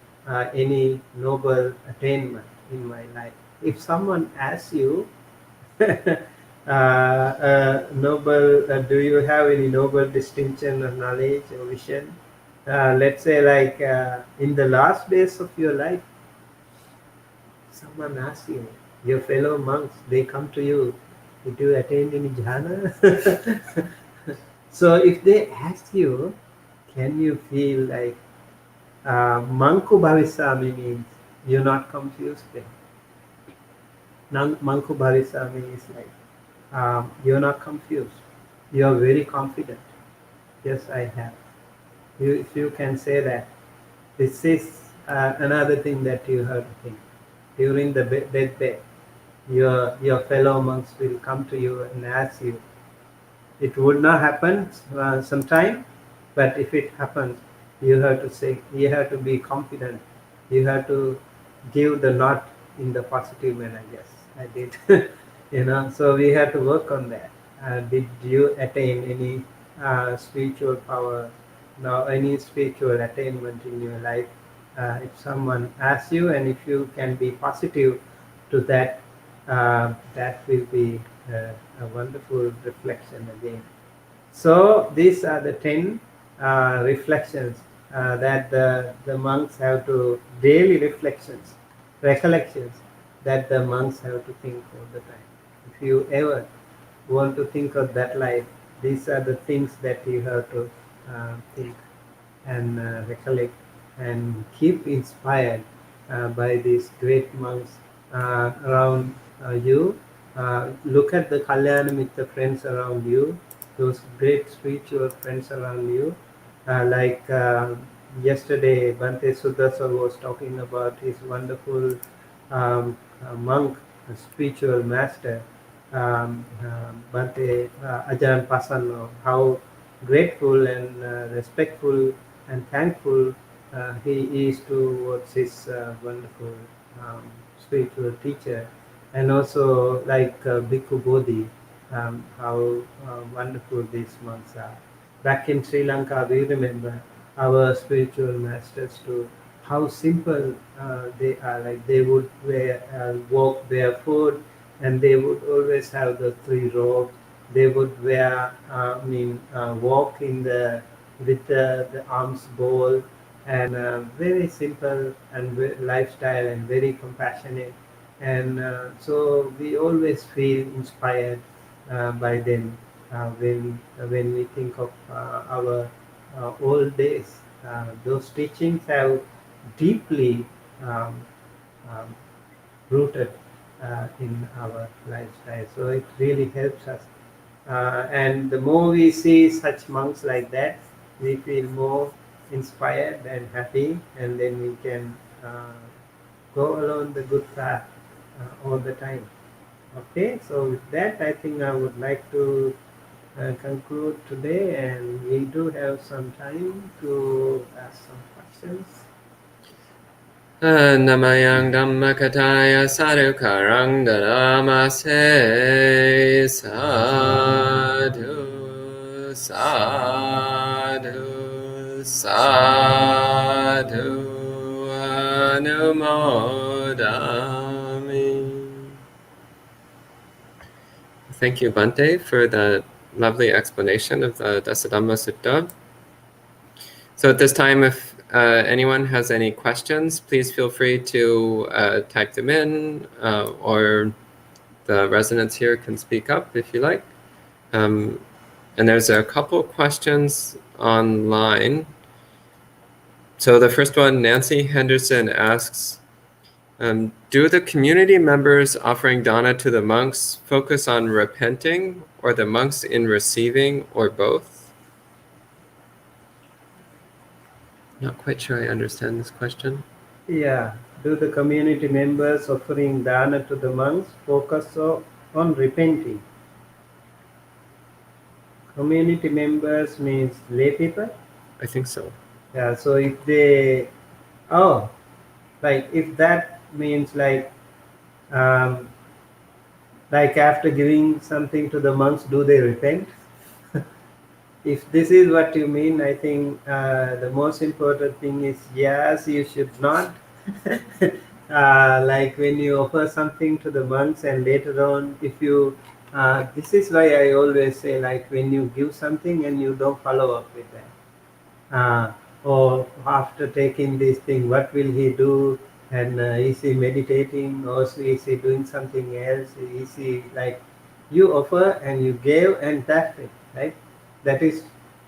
any noble attainment in my life? If someone asks you, noble, do you have any noble distinction of knowledge or vision? Let's say, like in the last days of your life, someone asks you, your fellow monks, they come to you, did you attain any jhana? So if they ask you, can you feel like manku bhavisami means you're not confused then. Manku bhavisami is like you're not confused. You're very confident. Yes, I have. If you can say that, this is another thing that you have to think. During the deathbed, your fellow monks will come to you and ask you. It would not happen sometime, but if it happens, you have to be confident. You have to give the nod in the positive manner. Yes, I did. So we have to work on that. Did you attain any spiritual power? Now, any spiritual attainment in your life? If someone asks you, and if you can be positive to that, that will be a wonderful reflection again. So these are the 10 reflections that the monks have to, daily reflections, recollections that the monks have to think all the time. If you ever want to think of that life, these are the things that you have to think and recollect and keep inspired by these great monks around you. Look at the Kalyana Mitra friends around you, those great spiritual friends around you. Like yesterday, Bhante Sudaso was talking about his wonderful monk, a spiritual master, Bhante Ajahn Pasanno, how grateful and respectful and thankful he is towards his wonderful um, spiritual teacher, and also like Bhikkhu Bodhi, how wonderful these monks are. Back in Sri Lanka, we remember our spiritual masters too, how simple they are. Like they would walk barefoot, and they would always have the three robes. They would walk in the with the arms ball, and very simple and lifestyle, and very compassionate. And so we always feel inspired by them when we think of our old days. Those teachings have deeply um, um, rooted in our lifestyle. So it really helps us. And the more we see such monks like that, we feel more inspired and happy, and then we can go along the good path all the time. Okay, so with that, I think I would like to conclude today, and we do have some time to ask some questions. Namayang Dhammakataya Sadhukarang Dharamase Sadhu Sadhu Sadhu Anumodami. Thank you, Bhante, for the lovely explanation of the Dasadhamma Sutta. So at this time, if anyone has any questions, please feel free to type them in, or the residents here can speak up if you like. And there's a couple questions online. So the first one, Nancy Henderson asks, do the community members offering dana to the monks focus on repenting, or the monks in receiving, or both? Not quite sure I understand this question. Yeah, do the community members offering dana to the monks focus on repenting? Community members means lay people? I think so. Yeah, so if they, oh, like if that means um, like after giving something to the monks, do they repent? If this is what you mean, I think the most important thing is yes, you should not. Like when you offer something to the monks, and later on, if you, this is why I always say, like when you give something and you don't follow up with that, or after taking this thing, what will he do? And is he meditating, or is he doing something else? Is he like, you offer and you gave, and that's it, right? That is,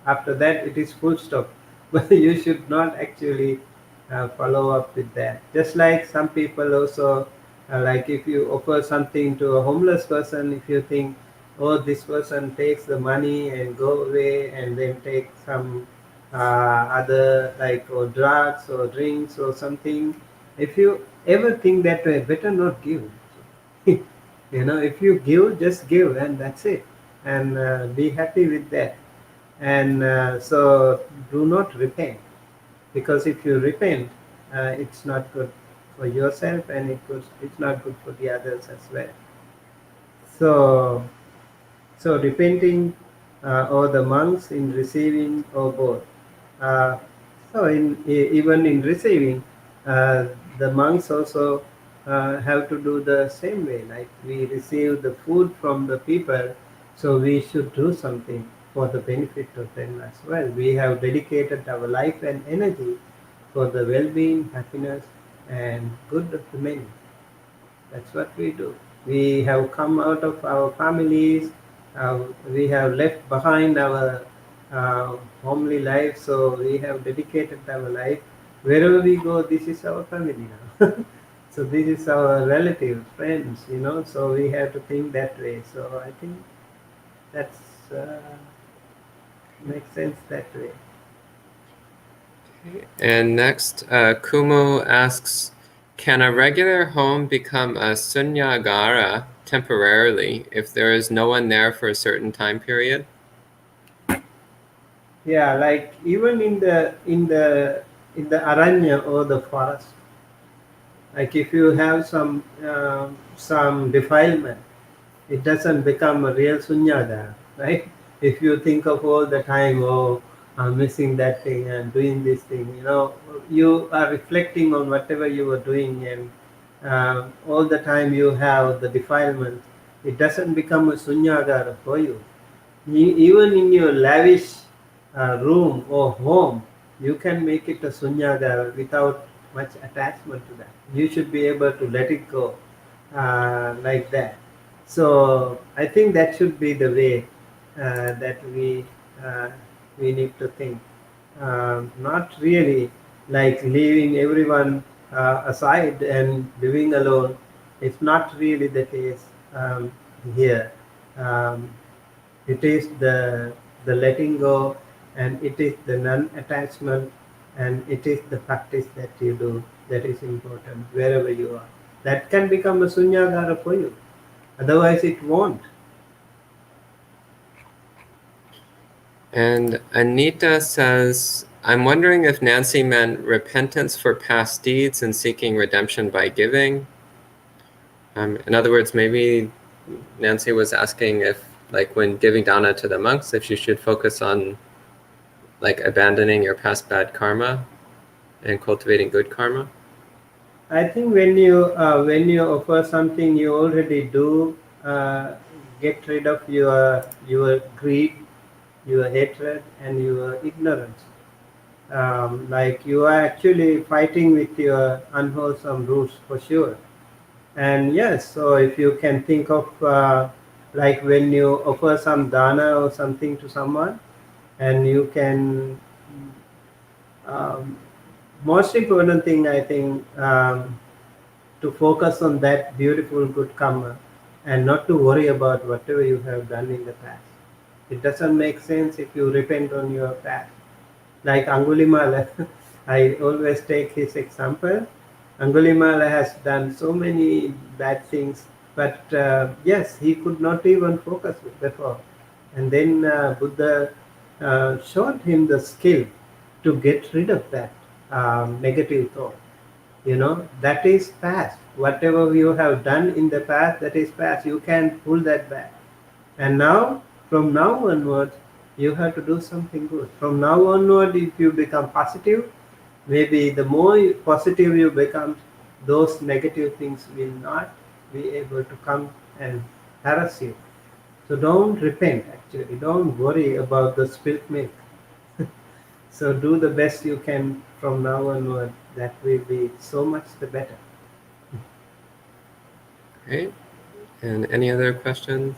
after that it is full stop. But you should not actually follow up with that. Just like some people also, like if you offer something to a homeless person, if you think, oh, this person takes the money and go away, and then take some other, like, or drugs or drinks or something, if you ever think that way, better not give. If you give, just give, and that's it, and be happy with that. And so do not repent, because if you repent, it's not good for yourself, and it's not good for the others as well. So so repenting, or the monks in receiving, or both. uh, so even in receiving, uh, the monks also have to do the same way. Like we receive the food from the people, so we should do something for the benefit of them as well. We have dedicated our life and energy for the well-being, happiness, and good of the many. That's what we do. We have come out of our families. We have left behind our homely life. So we have dedicated our life. Wherever we go, this is our family now. So this is our relatives, friends. So we have to think that way. So I think that's makes sense that way. And next, Kumu asks, can a regular home become a sunyagara temporarily if there is no one there for a certain time period? Yeah, like even in the aranya, or the forest, like if you have some defilement, it doesn't become a real sunyada, right? If you think of all the time, oh, I'm missing that thing and doing this thing, you are reflecting on whatever you were doing, and all the time you have the defilement. It doesn't become a sunyagara for you. Even in your lavish room or home, you can make it a sunyagara without much attachment to that. You should be able to let it go like that. So I think that should be the way that uh, we need to think. Not really like leaving everyone aside and living alone. It's not really the case here. Um, it is the letting go, and it is the non-attachment, and it is the practice that you do that is important wherever you are. That can become a sunyagara for you. Otherwise, it won't. And Anita says, I'm wondering if Nancy meant repentance for past deeds and seeking redemption by giving. In other words, maybe Nancy was asking if, like, when giving dana to the monks, if you should focus on, like, abandoning your past bad karma and cultivating good karma. I think when you offer something, you already do get rid of your greed, your hatred, and your ignorance. Like you are actually fighting with your unwholesome roots for sure. And yes, so if you can think of like when you offer some dana or something to someone, and you can um, most important thing I think to focus on that beautiful good karma and not to worry about whatever you have done in the past. It doesn't make sense if you repent on your past. Like Angulimala, I always take his example. Angulimala has done so many bad things, but yes, he could not even focus before. And then Buddha showed him the skill to get rid of that negative thought. That is past. Whatever you have done in the past, that is past. You can pull that back. And now, from now onwards, you have to do something good. From now onward, if you become positive, maybe the more positive you become, those negative things will not be able to come and harass you. So don't repent, actually. Don't worry about the spilt milk. So do the best you can from now onward. That will be so much the better. Great. And any other questions?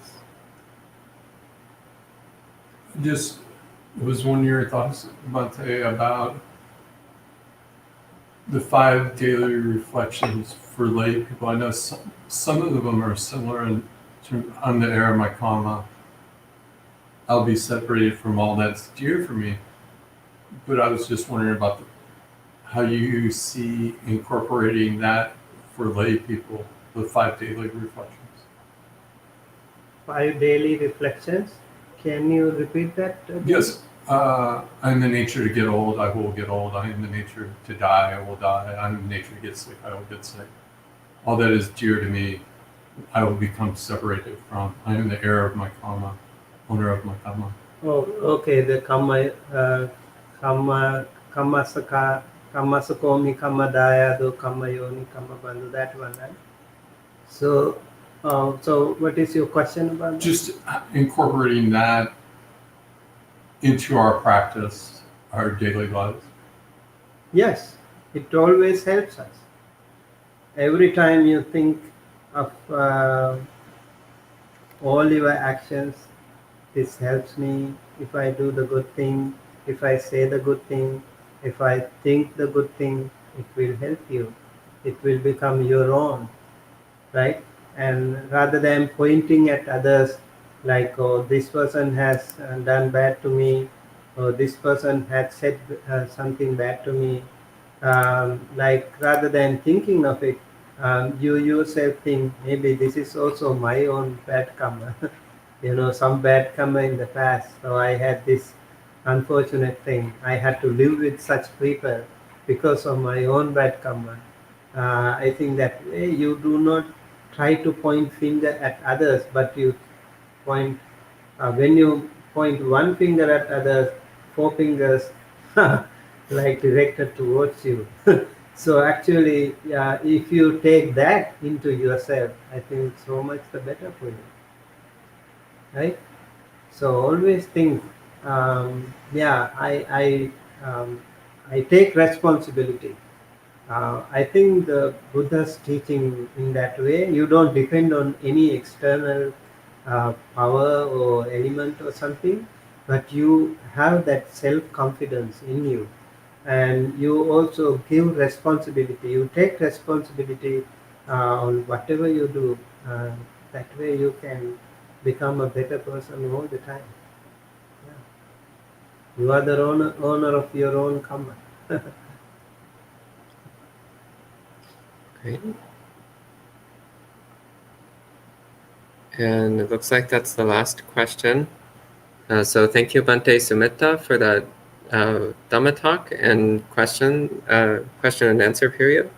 Just was one of your thoughts, Bhante, about the 5 daily reflections for lay people. I know some of them are similar on the air of my karma. I'll be separated from all that's dear for me. But I was just wondering about how you see incorporating that for lay people, the 5 daily reflections. 5 daily reflections. Can you repeat that? Yes. I'm the nature to get old, I will get old. I am the nature to die, I will die. I'm the nature to get sick, I will get sick. All that is dear to me, I will become separated from. I am the heir of my karma, owner of my karma. Oh, okay. The Kamasakomi, Kamadayado, Kamayoni, Kamabandhu, that one, right? So what is your question about that? Just incorporating that into our practice, our daily lives. Yes, it always helps us. Every time you think of all your actions, this helps me. If I do the good thing, if I say the good thing, if I think the good thing, it will help you. It will become your own, right? And rather than pointing at others like, oh, this person has done bad to me, or this person had said something bad to me, like rather than thinking of it, you yourself think maybe this is also my own bad karma. Some bad karma in the past. So I had this unfortunate thing. I had to live with such people because of my own bad karma. I think that way you do not try to point finger at others, but you point when you point one finger at others, four fingers like directed towards you. So actually, yeah, if you take that into yourself, I think so much the better for you, right? So always think, yeah, I take responsibility. I think the Buddha's teaching in that way, you don't depend on any external power or element or something, but you have that self-confidence in you. And you also give responsibility. You take responsibility on whatever you do. That way you can become a better person all the time. Yeah. You are the owner of your own karma. Great. And it looks like that's the last question. So thank you, Bhante Sumitta, for that Dhamma talk and question and answer period.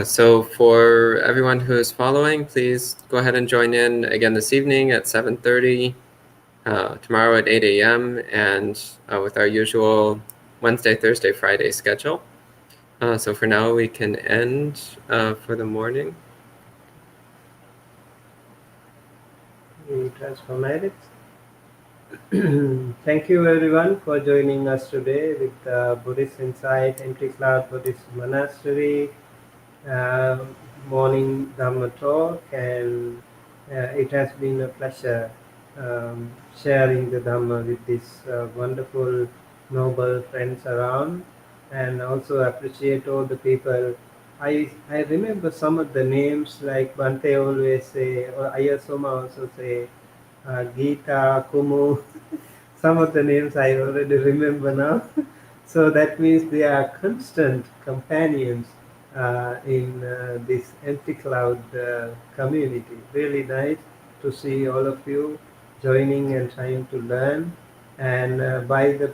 So for everyone who is following, please go ahead and join in again this evening at 7:30, tomorrow at 8 a.m., and with our usual Wednesday, Thursday, Friday schedule. So for now, we can end for the morning. Transformatics. Thank you everyone for joining us today with Buddhist Insight, Empty Cloud Buddhist Monastery uh, morning Dhamma talk, and it has been a pleasure sharing the Dhamma with these wonderful, noble friends around, and also appreciate all the people. I remember some of the names like Bhante always say, or Ayasoma also say, Gita, Kumu. Some of the names I already remember now. So that means they are constant companions in this empty cloud community. Really nice to see all of you joining and trying to learn. And by the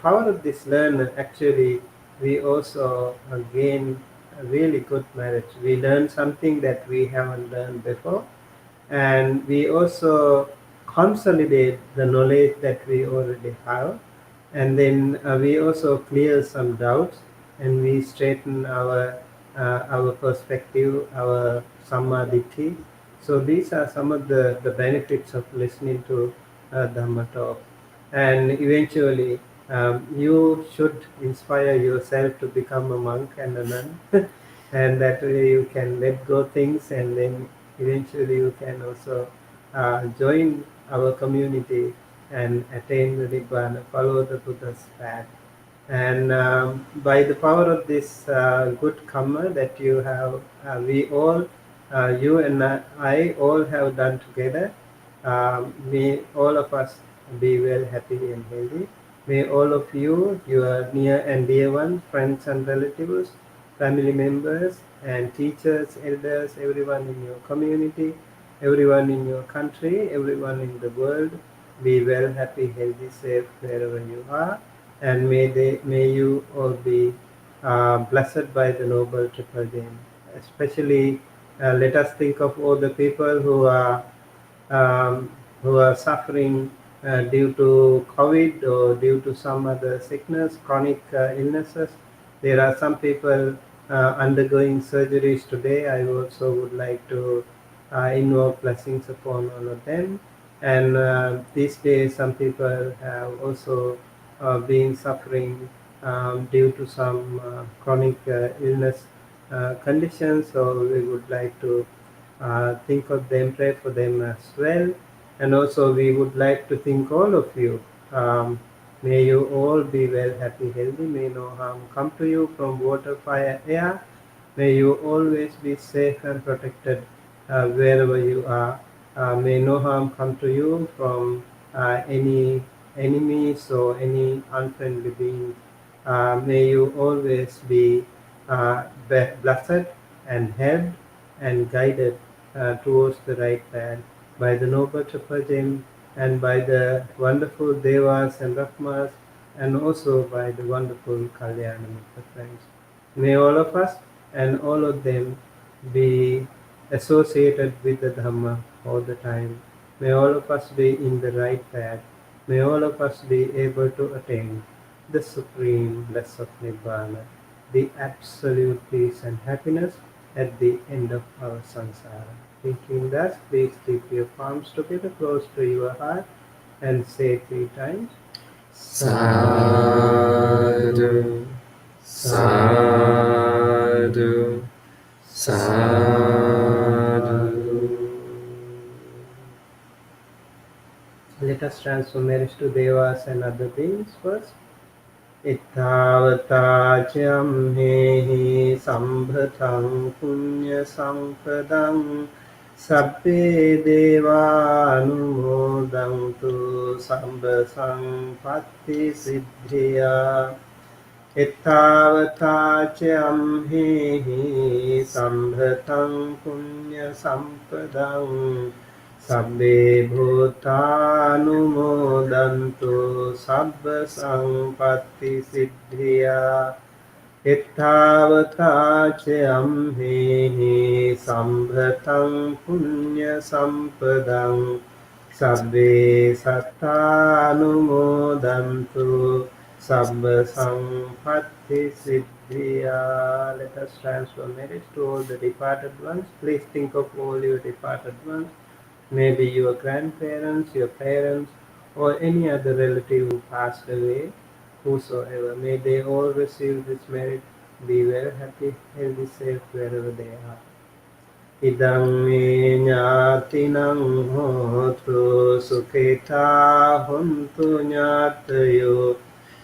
power of this learn, actually, we also gain a really good marriage. We learn something that we haven't learned before, and we also consolidate the knowledge that we already have, and then we also clear some doubts, and we straighten our perspective, our samadhi. So these are some of the benefits of listening to Dhamma talk. And eventually you should inspire yourself to become a monk and a nun. And that way you can let go things, and then eventually you can also join our community and attain the Nibbana, follow the Buddha's path. And by the power of this good karma that you have, we all, you and I all have done together, may all of us be well, happy and healthy. May all of you, your near and dear ones, friends and relatives, family members and teachers, elders, everyone in your community, everyone in your country, everyone in the world, be well, happy, healthy, safe wherever you are, and may you all be blessed by the noble triple gem. Especially, let us think of all the people um, who are suffering due to COVID or due to some other sickness, chronic illnesses. There are some people undergoing surgeries today. I also would like to invoke blessings upon all of them. And these days, some people have also been suffering due to some chronic illness conditions. So we would like to think of them, pray for them as well. And also we would like to thank all of you. May you all be well, happy, healthy. May no harm come to you from water, fire, air. May you always be safe and protected wherever you are. May no harm come to you from any enemies or any unfriendly beings. May you always be blessed and helped and guided towards the right path by the noble triple gem, and by the wonderful devas and brahmas, and also by the wonderful kalyanam of the friends. May all of us and all of them be associated with the Dhamma all the time. May all of us be in the right path. May all of us be able to attain the supreme bliss of Nibbana, the absolute peace and happiness at the end of our samsara. Thinking thus, please keep your palms together close to your heart and say 3 times. Sadhu, sadhu, sadhu. Let us transfer marriage to devas and other beings first. Ittavata camhehi sambhatam punya sampadam sabbe devanumodantu sambha sampatti siddhya. Ittavata camhehi sambhatam punya sampadam sabbe bhutanumodantu sabba sampatti siddhya. Ittavata amhehi sambhatam punya sampadam sabbe sattanumodantu sabba sampatti siddhya. Let us transfer marriage to all the departed ones. Please think of all your departed ones. Maybe your grandparents, your parents, or any other relative who passed away, whosoever. May they all receive this merit, be very happy, healthy, safe wherever they are. Idam me ñātinam hotu sukhita hontu ñātayo.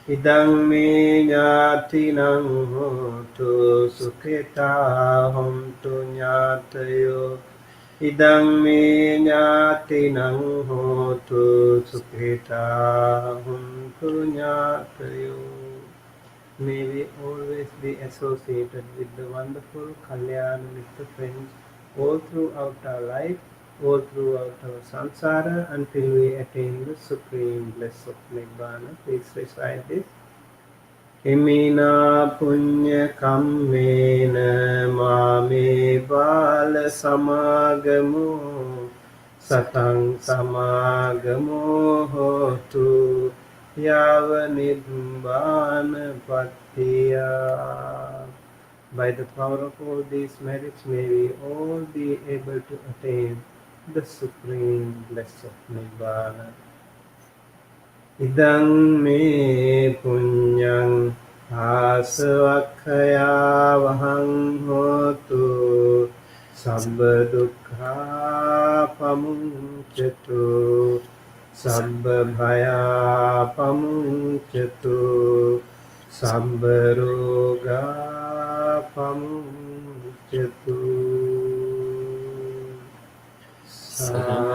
Idam me ñātinam hotu sukhita hontu ñātayo. Idam me ñātinam hotu sukhita hontu ñātayo. May we always be associated with the wonderful Kalyana Mitra friends all throughout our life, all throughout our samsara until we attain the supreme bliss of Nibbana. Please recite this. Imina punya kammena mame bala samagamo satang samagamo hotu yava nibbana patiya. By the power of all these merits, may we all be able to attain the supreme bliss of Nibbana. Idang me punyang asavakkaya vahang hotu sabba dukkha pamuncatu sabba bhaya pamuncatu sabba roga pamuncatu. Sadhu.